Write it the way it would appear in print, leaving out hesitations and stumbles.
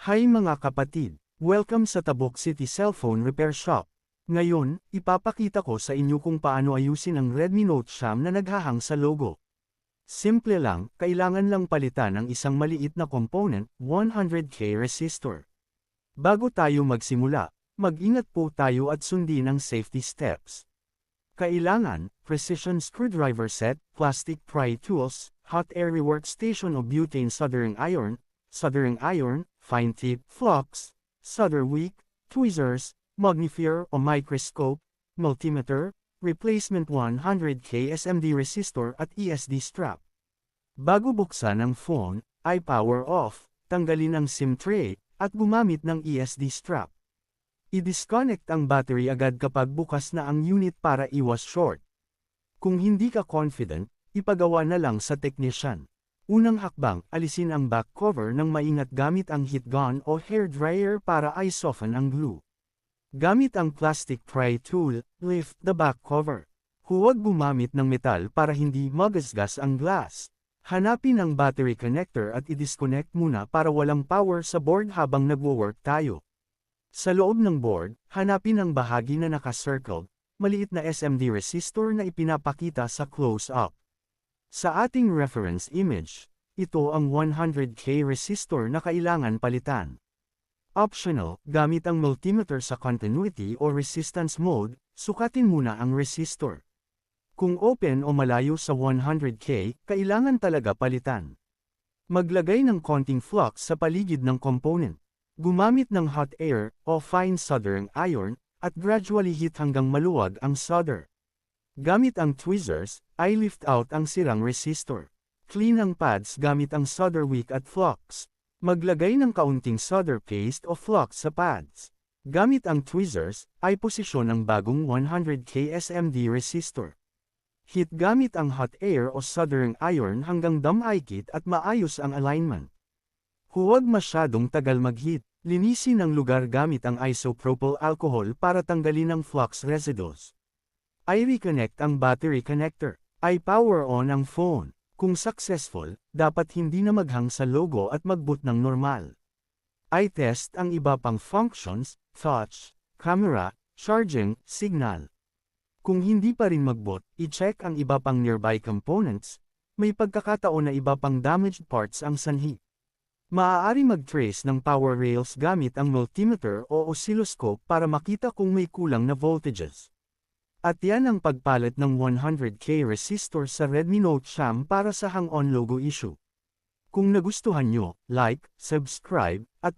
Hi mga kapatid! Welcome sa Tabok City Cellphone Repair Shop. Ngayon, ipapakita ko sa inyo kung paano ayusin ang Redmi Note 9 na naghahang sa logo. Simple lang, kailangan lang palitan ang isang maliit na component, 100K resistor. Bago tayo magsimula, mag-ingat po tayo at sundin ang safety steps. Kailangan, precision screwdriver set, plastic pry tools, hot air workstation o butane soldering iron, fine tip, flux, solder wick, tweezers, magnifier o microscope, multimeter, replacement 100K SMD resistor at ESD strap. Bago buksan ang phone, ay power off, tanggalin ang SIM tray, at gumamit ng ESD strap. I-disconnect ang battery agad kapag bukas na ang unit para iwas short. Kung hindi ka confident, ipagawa na lang sa technician. Unang hakbang, alisin ang back cover ng maingat gamit ang heat gun o hair dryer para i-soften ang glue. Gamit ang plastic pry tool, lift the back cover. Huwag gumamit ng metal para hindi magasgas ang glass. Hanapin ang battery connector at i-disconnect muna para walang power sa board habang nagwo-work tayo. Sa loob ng board, hanapin ang bahagi na naka-circled, maliit na SMD resistor na ipinapakita sa close-up. Sa ating reference image, ito ang 100K resistor na kailangan palitan. Optional, gamit ang multimeter sa continuity o resistance mode, sukatin muna ang resistor. Kung open o malayo sa 100K, kailangan talaga palitan. Maglagay ng konting flux sa paligid ng component. Gumamit ng hot air o fine soldering iron, at gradually heat hanggang maluwag ang solder. Gamit ang tweezers, i-lift out ang sirang resistor. Clean ang pads gamit ang solder wick at flux. Maglagay ng kaunting solder paste o flux sa pads. Gamit ang tweezers, i-posisyon ang bagong 100K SMD resistor. Heat gamit ang hot air o soldering iron hanggang dumikit at maayos ang alignment. Huwag masyadong tagal mag-heat. Linisin ang lugar gamit ang isopropyl alcohol para tanggalin ang flux residues. I-reconnect ang battery connector. I-power on ang phone. Kung successful, dapat hindi na maghang sa logo at mag-boot ng normal. I-test ang iba pang functions, touch, camera, charging, signal. Kung hindi pa rin mag-boot, i-check ang iba pang nearby components. May pagkakataon na iba pang damaged parts ang sanhi. Maaari mag-trace ng power rails gamit ang multimeter o oscilloscope para makita kung may kulang na voltages. At yan ang pagpalit ng 100K resistor sa Redmi Note 9 para sa hang-on logo issue. Kung nagustuhan nyo, like, subscribe, at